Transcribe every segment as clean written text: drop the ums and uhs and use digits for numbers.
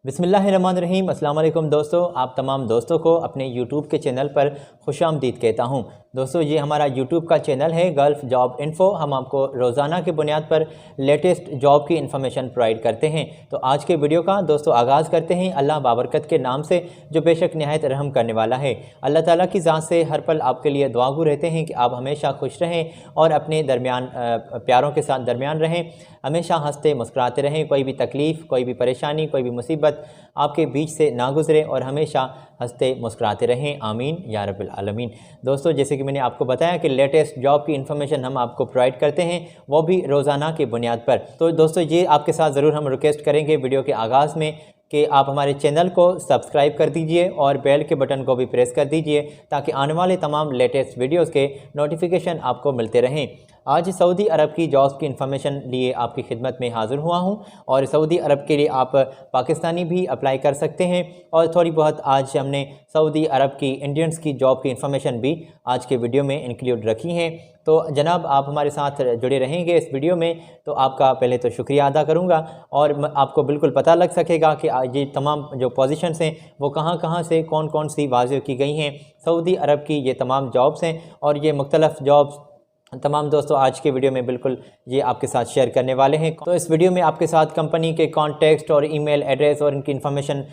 बिस्मिल्लाहिर्रहमानिर्रहीम। अस्सलाम वालेकुम दोस्तों, आप तमाम दोस्तों को अपने यूट्यूब के चैनल पर खुशामदीद कहता हूं। दोस्तों, ये हमारा यूट्यूब का चैनल है गल्फ़ जॉब इन्फ़ो। हम आपको रोज़ाना के बुनियाद पर लेटेस्ट जॉब की इन्फॉर्मेशन प्रोवाइड करते हैं। तो आज के वीडियो का दोस्तों आगाज़ करते हैं अल्लाह बाबरकत के नाम से, जो बेशक नहायत रहम करने वाला है। अल्लाह ताला की ज़ात से हर पल आपके लिए दुआगू रहते हैं कि आप हमेशा खुश रहें और अपने दरमियान प्यारों के साथ दरमियान रहें, हमेशा हंसते मुस्कुराते रहें। कोई भी तकलीफ़, कोई भी परेशानी, कोई भी मुसीबत आपके बीच से ना गुज़रे और हमेशा हंसते मुस्कुराते रहें। आमीन या रब्बिल आलमीन। दोस्तों, जैसे कि मैंने आपको बताया कि लेटेस्ट जॉब की इन्फॉर्मेशन हम आपको प्रोवाइड करते हैं, वो भी रोज़ाना की बुनियाद पर। तो दोस्तों, ये आपके साथ ज़रूर हम रिक्वेस्ट करेंगे वीडियो के आगाज़ में कि आप हमारे चैनल को सब्सक्राइब कर दीजिए और बेल के बटन को भी प्रेस कर दीजिए, ताकि आने वाले तमाम लेटेस्ट वीडियोज़ के नोटिफिकेशन आपको मिलते रहें। आज सऊदी अरब की जॉब्स की इन्फॉर्मेशन लिए आपकी खिदमत में हाज़िर हुआ हूं, और सऊदी अरब के लिए आप पाकिस्तानी भी अप्लाई कर सकते हैं। और थोड़ी बहुत आज हमने सऊदी अरब की इंडियंस की जॉब की इन्फॉर्मेशन भी आज के वीडियो में इंक्लूड रखी हैं। तो जनाब, आप हमारे साथ जुड़े रहेंगे इस वीडियो में, तो आपका पहले तो शुक्रिया अदा करूंगा, और आपको बिल्कुल पता लग सकेगा कि ये तमाम जो पोजीशंस हैं वो कहां कहां से कौन कौन सी वाज़ेह की गई हैं। सऊदी अरब की ये तमाम जॉब्स हैं, और ये मुख्तलिफ़ जॉब्स तमाम दोस्तों आज के वीडियो में बिल्कुल ये आपके साथ शेयर करने वाले हैं। तो इस वीडियो में आपके साथ कंपनी के कॉन्टेक्स्ट और ईमेल एड्रेस और इनकी इन्फॉर्मेशन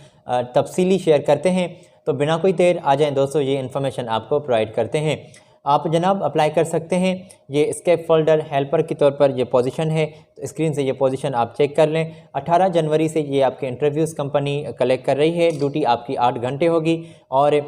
तफसीली शेयर करते हैं। तो बिना कोई देर आ जाएं दोस्तों, ये इन्फॉर्मेशन आपको प्रोवाइड करते हैं। आप जनाब अप्लाई कर सकते हैं। ये स्केप फोल्डर हेल्पर के तौर पर ये पोजीशन है, तो स्क्रीन से ये पोजीशन आप चेक कर लें। 18 जनवरी से ये आपके इंटरव्यूज़ कंपनी कलेक्ट कर रही है। ड्यूटी आपकी 8 घंटे होगी, और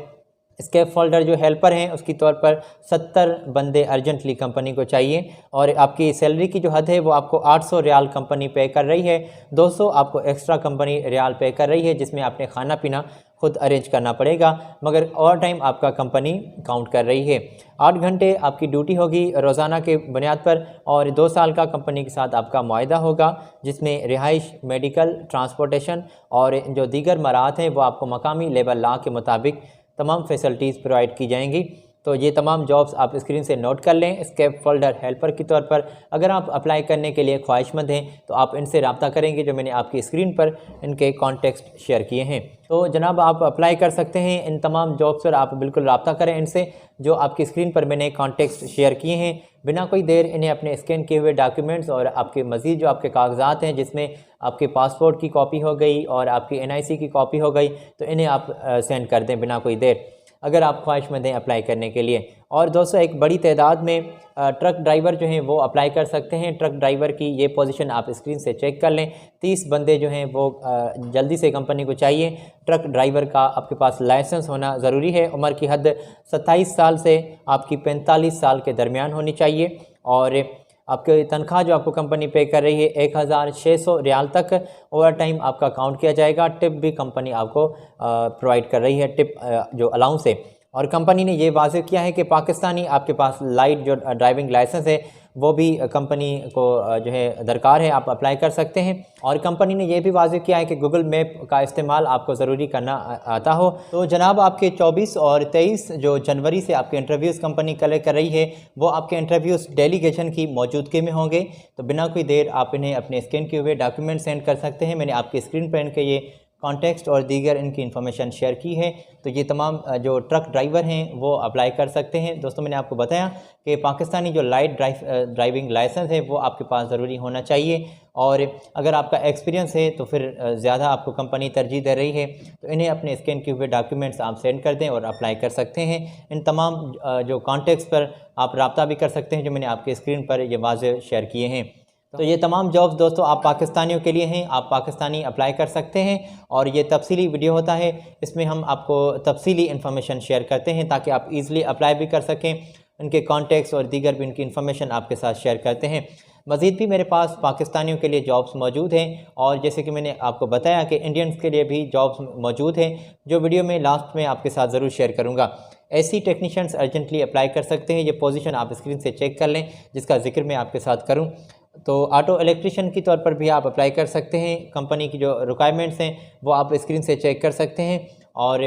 स्केप फोल्डर जो हेल्पर हैं उसकी तौर पर 70 बंदे अर्जेंटली कंपनी को चाहिए, और आपकी सैलरी की जो हद है वो आपको 800 रियाल कंपनी पे कर रही है। 200 आपको एक्स्ट्रा कंपनी रियाल पे कर रही है, जिसमें आपने खाना पीना खुद अरेंज करना पड़ेगा, मगर ओवर टाइम आपका कंपनी काउंट कर रही है। 8 घंटे आपकी ड्यूटी होगी रोज़ाना के बुनियाद पर, और 2 साल का कंपनी के साथ आपका मुआहदा होगा, जिसमें रिहाइश, मेडिकल, ट्रांसपोर्टेशन और जो दीगर मराहत हैं वो आपको मकामी लेबर लॉ के मुताबिक तमाम फैसिलिटीज़ प्रोवाइड की जाएंगी। तो ये तमाम जॉब्स आप स्क्रीन से नोट कर लें। स्केप फोल्डर हेल्पर के तौर पर अगर आप अप्लाई करने के लिए ख्वाहिशमंद हैं तो आप इनसे रब्ता करेंगे, जो मैंने आपकी स्क्रीन पर इनके कॉन्टेक्स्ट शेयर किए हैं। तो जनाब, आप अप्लाई कर सकते हैं। इन तमाम जॉब्स पर आप बिल्कुल रब्ता करें इनसे, जो आपकी स्क्रीन पर मैंने कॉन्टेक्स्ट शेयर किए हैं। बिना कोई देर इन्हें अपने स्कैन किए हुए डॉक्यूमेंट्स और आपके मज़ीद जो आपके कागजात हैं, जिसमें आपके पासपोर्ट की कॉपी हो गई और आपकी NIC की कॉपी हो गई, तो इन्हें आप सेंड कर दें बिना कोई देर, अगर आप ख्वाहिशमंद हैं अप्लाई करने के लिए। और दोस्तों, एक बड़ी तादाद में ट्रक ड्राइवर जो हैं वो अप्लाई कर सकते हैं। ट्रक ड्राइवर की ये पोजीशन आप स्क्रीन से चेक कर लें। 30 बंदे जो हैं वो जल्दी से कंपनी को चाहिए। ट्रक ड्राइवर का आपके पास लाइसेंस होना ज़रूरी है। उम्र की हद 27 साल से आपकी 45 साल के दरमियान होनी चाहिए, और आपके तनख्वाह जो आपको कंपनी पे कर रही है 1600 रियाल तक। ओवर टाइम आपका काउंट किया जाएगा। टिप भी कंपनी आपको प्रोवाइड कर रही है, टिप जो अलाउंस है। और कंपनी ने ये वाज़ेह किया है कि पाकिस्तानी आपके पास लाइट जो ड्राइविंग लाइसेंस है वो भी कंपनी को जो है दरकार है, आप अप्लाई कर सकते हैं। और कंपनी ने यह भी वाज़ेह किया है कि गूगल मैप का इस्तेमाल आपको ज़रूरी करना आता हो। तो जनाब, आपके 24 और 23 जो जनवरी से आपके इंटरव्यूज़ कंपनी कलेक्ट कर रही है, वो आपके इंटरव्यूज़ डेलीगेशन की मौजूदगी में होंगे। तो बिना कोई देर आप इन्हें अपने स्कैन किए हुए डॉक्यूमेंट सेंड कर सकते हैं। मैंने आपकी स्क्रीन पर इनके ये कॉन्टेक्स्ट और दीगर इनकी इन्फॉर्मेशन शेयर की है। तो ये तमाम जो ट्रक ड्राइवर हैं वो अप्लाई कर सकते हैं। दोस्तों, मैंने आपको बताया कि पाकिस्तानी जो लाइट ड्राइविंग लाइसेंस है वो आपके पास ज़रूरी होना चाहिए, और अगर आपका एक्सपीरियंस है तो फिर ज़्यादा आपको कंपनी तरजीह दे रही है। तो इन्हें अपने स्कैन किए हुए डॉक्यूमेंट्स आप सेंड कर दें और अप्लाई कर सकते हैं। इन तमाम जो कॉन्टेक्स्ट पर आप रब्ता भी कर सकते हैं, जो मैंने आपके स्क्रीन पर ये वाज़ेह शेयर किए हैं। तो ये तमाम जॉब्स दोस्तों आप पाकिस्तानियों के लिए हैं। आप पाकिस्तानी अप्लाई कर सकते हैं, और ये तफसीली वीडियो होता है, इसमें हम आपको तफसीली इन्फॉर्मेशन शेयर करते हैं ताकि आप इजीली अप्लाई भी कर सकें। उनके कॉन्टेक्ट्स और दीगर भी इनकी इन्फॉर्मेशन आपके साथ शेयर करते हैं। मज़ीद भी मेरे पास पाकिस्तानियों के लिए जॉब्स मौजूद हैं, और जैसे कि मैंने आपको बताया कि इंडियंस के लिए भी जॉब्स मौजूद हैं, जो वीडियो में लास्ट में आपके साथ ज़रूर शेयर करूँगा। ऐसी टेक्नीशियंस अर्जेंटली अप्लाई कर सकते हैं। ये पोजीशन आप स्क्रीन से चेक कर लें, जिसका जिक्र मैं आपके साथ करूँ। तो ऑटो इलेक्ट्रिशियन की तौर पर भी आप अप्लाई कर सकते हैं। कंपनी की जो रिक्वायरमेंट्स हैं वो आप स्क्रीन से चेक कर सकते हैं। और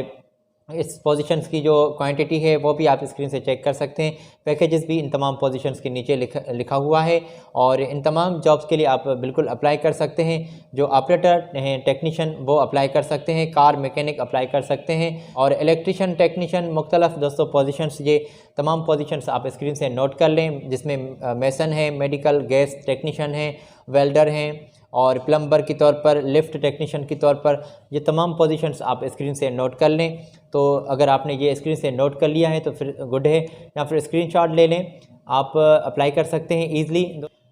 इस पोजीशंस की जो क्वांटिटी है वो भी आप स्क्रीन से चेक कर सकते हैं। पैकेजेस भी इन तमाम पोजीशंस के नीचे लिखा हुआ है और इन तमाम जॉब्स के लिए आप बिल्कुल अप्लाई कर सकते हैं। जो ऑपरेटर हैं, टेक्नीशियन, वो अप्लाई कर सकते हैं, कार मैकेनिक अप्लाई कर सकते हैं और इलेक्ट्रिशियन, टेक्नीशियन, मुख्तलिफ दोस्तों पोजीशंस, ये तमाम पोजीशंस आप स्क्रीन से नोट कर लें, जिसमें मेसन है, मेडिकल गैस टेक्नीशियन है, वेल्डर हैं और प्लम्बर के तौर पर, लिफ्ट टेक्नीशियन के तौर पर, ये तमाम पोजीशंस आप स्क्रीन से नोट कर लें। तो अगर आपने ये स्क्रीन से नोट कर लिया है तो फिर गुड है, या फिर स्क्रीनशॉट ले लें, आप अप्लाई कर सकते हैं ईज़िली।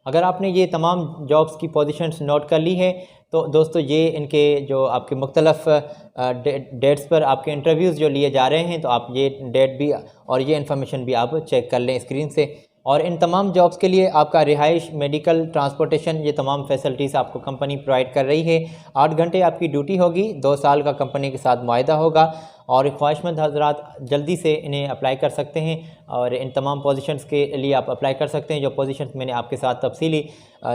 अगर आपने ये तमाम जॉब्स की पोजीशंस नोट कर ली है तो दोस्तों ये इनके जो आपके मुख्तलिफ डेट्स पर आपके इंटरव्यूज़ जो लिए जा रहे हैं, तो आप ये डेट भी और ये इन्फॉर्मेशन भी आप चेक कर लें स्क्रीन से। और इन तमाम जॉब्स के लिए आपका रिहाइश, मेडिकल, ट्रांसपोर्टेशन, ये तमाम फैसिलिटीज़ आपको कंपनी प्रोवाइड कर रही है। 8 घंटे आपकी ड्यूटी होगी, 2 साल का कंपनी के साथ मुआहदा होगा और ख्वाहिशमंद हज़रात जल्दी से इन्हें अप्लाई कर सकते हैं और इन तमाम पोजीशंस के लिए आप अप्लाई कर सकते हैं, जो पोजीशंस मैंने आपके साथ तफसीली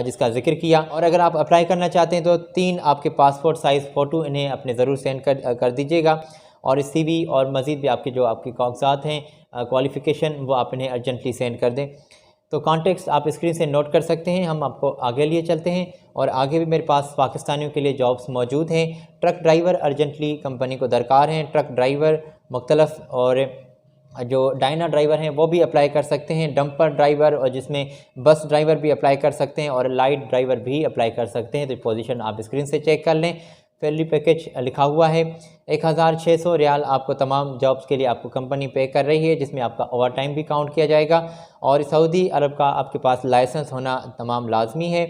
जिसका जिक्र किया। और अगर आप अप्लाई करना चाहते हैं तो 3 आपके पासपोर्ट साइज़ फ़ोटो इन्हें अपने ज़रूर सेंड कर दीजिएगा और इस CV और मज़ीद भी आपके कागजात हैं, क्वालिफ़िकेशन, वो आप इन्हें अर्जेंटली सेंड कर दें। तो कॉन्टेक्ट्स आप स्क्रीन से नोट कर सकते हैं। हम आपको आगे लिए चलते हैं और आगे भी मेरे पास पाकिस्तानियों के लिए जॉब्स मौजूद हैं। ट्रक ड्राइवर अर्जेंटली कंपनी को दरकार हैं, ट्रक ड्राइवर मुख्तलफ, और जो डायना ड्राइवर हैं वो भी अप्लाई कर सकते हैं, डंपर ड्राइवर, और जिसमें बस ड्राइवर भी अप्लाई कर सकते हैं और लाइट ड्राइवर भी अप्लाई कर सकते हैं। तो पोजीशन आप स्क्रीन से चेक कर लें। सैलरी पैकेज लिखा हुआ है 1600 रियाल आपको तमाम जॉब्स के लिए आपको कंपनी पे कर रही है, जिसमें आपका ओवर टाइम भी काउंट किया जाएगा और सऊदी अरब का आपके पास लाइसेंस होना तमाम लाजमी है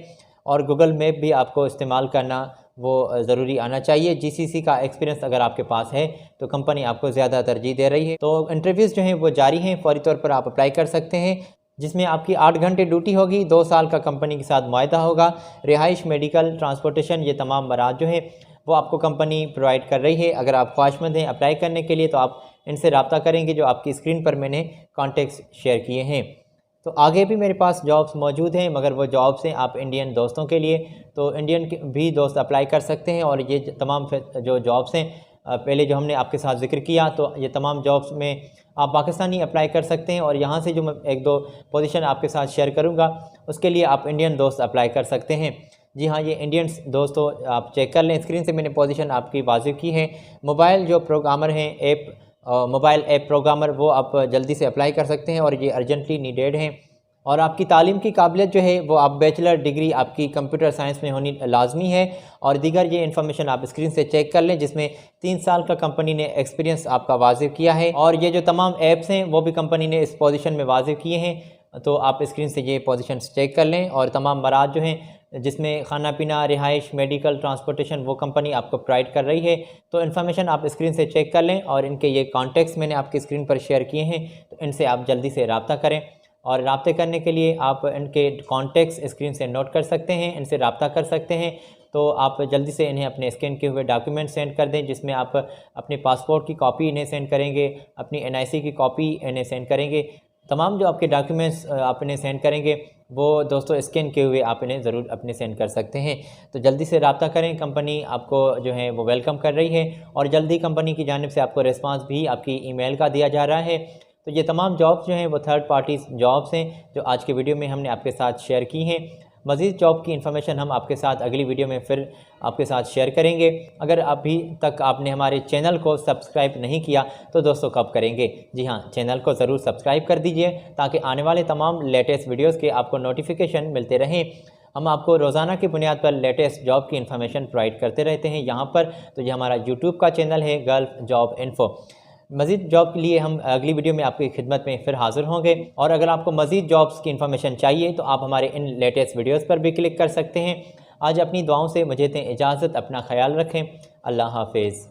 और गूगल मैप भी आपको इस्तेमाल करना वो ज़रूरी आना चाहिए। GCC का एक्सपीरियंस अगर आपके पास है तो कंपनी आपको ज़्यादा तरजीह दे रही है। तो इंटरव्यूज़ जो हैं वो जारी हैं, फौरी तौर पर आप अप्लाई कर सकते हैं, जिसमें आपकी 8 घंटे ड्यूटी होगी, 2 साल का कंपनी के साथ मुआहदा होगा। रिहाइश, मेडिकल, ट्रांसपोर्टेशन, ये तमाम मराज जो हैं वो आपको कंपनी प्रोवाइड कर रही है। अगर आप ख्वाहिशमंद हैं अप्लाई करने के लिए तो आप इनसे रब्ता करेंगे, जो आपकी स्क्रीन पर मैंने कॉन्टेक्ट्स शेयर किए हैं। तो आगे भी मेरे पास जॉब्स मौजूद हैं, मगर वो जॉब्स हैं आप इंडियन दोस्तों के लिए, तो इंडियन भी दोस्त अप्लाई कर सकते हैं। और ये तमाम जो जॉब्स हैं पहले जो हमने आपके साथ जिक्र किया, तो ये तमाम जॉब्स में आप पाकिस्तानी अप्लाई कर सकते हैं और यहाँ से जो मैं 1-2 पोजीशन आपके साथ शेयर करूँगा उसके लिए आप इंडियन दोस्त अप्लाई कर सकते हैं। जी हाँ, ये इंडियंस दोस्तों आप चेक कर लें, स्क्रीन से मैंने पोजीशन आपकी वाज़िब की है। मोबाइल जो प्रोग्रामर हैं, मोबाइल ऐप प्रोग्रामर, वो आप जल्दी से अप्लाई कर सकते हैं और ये अर्जेंटली नीडेड हैं। और आपकी तालीम की काबिलियत जो है वो आप बैचलर डिग्री आपकी कंप्यूटर साइंस में होनी लाजमी है और दीगर ये इन्फॉर्मेशन आप स्क्रीन से चेक कर लें, जिसमें 3 साल का कंपनी ने एक्सपीरियंस आपका वाजिब किया है। और ये जो तमाम ऐप्स हैं वो भी कंपनी ने इस पोजीशन में वाजिब किए हैं, तो आप स्क्रीन से ये पोजीशन चेक कर लें। और तमाम मराज जो हैं जिसमें खाना पीना, रिहाइश, मेडिकल, ट्रांसपोर्टेशन, वो कंपनी आपको प्रोवाइड कर रही है। तो इन्फॉर्मेशन आप स्क्रीन से चेक कर लें और इनके ये कॉन्टेक्ट्स मैंने आपकी स्क्रीन पर शेयर किए हैं, तो इनसे आप जल्दी से रब्ता करें। और रब्ते करने के लिए आप इनके कॉन्टेक्ट्स स्क्रीन से नोट कर सकते हैं, इनसे रब्ता कर सकते हैं। तो आप जल्दी से इन्हें अपने स्कैन किए हुए डॉक्यूमेंट सेंड कर दें, जिसमें आप अपने पासपोर्ट की कॉपी इन्हें सेंड करेंगे, अपनी NIC की कॉपी इन्हें सेंड करेंगे। तमाम जो आपके डॉक्यूमेंट्स आप इन्हें सेंड करेंगे वो दोस्तों स्कैन किए हुए आप इन्हें ज़रूर अपने सेंड कर सकते हैं। तो जल्दी से रब्ता करें, कंपनी आपको जो है वो वेलकम कर रही है और जल्दी कंपनी की जानिब से आपको रिस्पांस भी आपकी ईमेल का दिया जा रहा है। तो ये तमाम जॉब्स जो हैं वो थर्ड पार्टीज़ जॉब्स हैं जो आज के वीडियो में हमने आपके साथ शेयर की हैं। मज़ीद जॉब की इन्फॉर्मेशन हम आपके साथ अगली वीडियो में फिर आपके साथ शेयर करेंगे। अगर अभी तक आपने हमारे चैनल को सब्सक्राइब नहीं किया तो दोस्तों कब करेंगे? जी हाँ, चैनल को ज़रूर सब्सक्राइब कर दीजिए ताकि आने वाले तमाम लेटेस्ट वीडियोज़ के आपको नोटिफिकेशन मिलते रहें। हम आपको रोज़ाना की बुनियाद पर लेटेस्ट जॉब की इन्फॉर्मेशन प्रोवाइड करते रहते हैं यहाँ पर। तो ये हमारा यूट्यूब का चैनल है गल्फ जॉब इन्फो। मज़ीद जॉब के लिए हम अगली वीडियो में आपकी खिदमत में फिर हाज़िर होंगे। और अगर आपको मज़ीद जॉब्स की इन्फॉर्मेशन चाहिए तो आप हमारे इन लेटेस्ट वीडियोज़ पर भी क्लिक कर सकते हैं। आज अपनी दुआओं से मुझे दें इजाज़त, अपना ख्याल रखें। अल्लाह हाफिज़।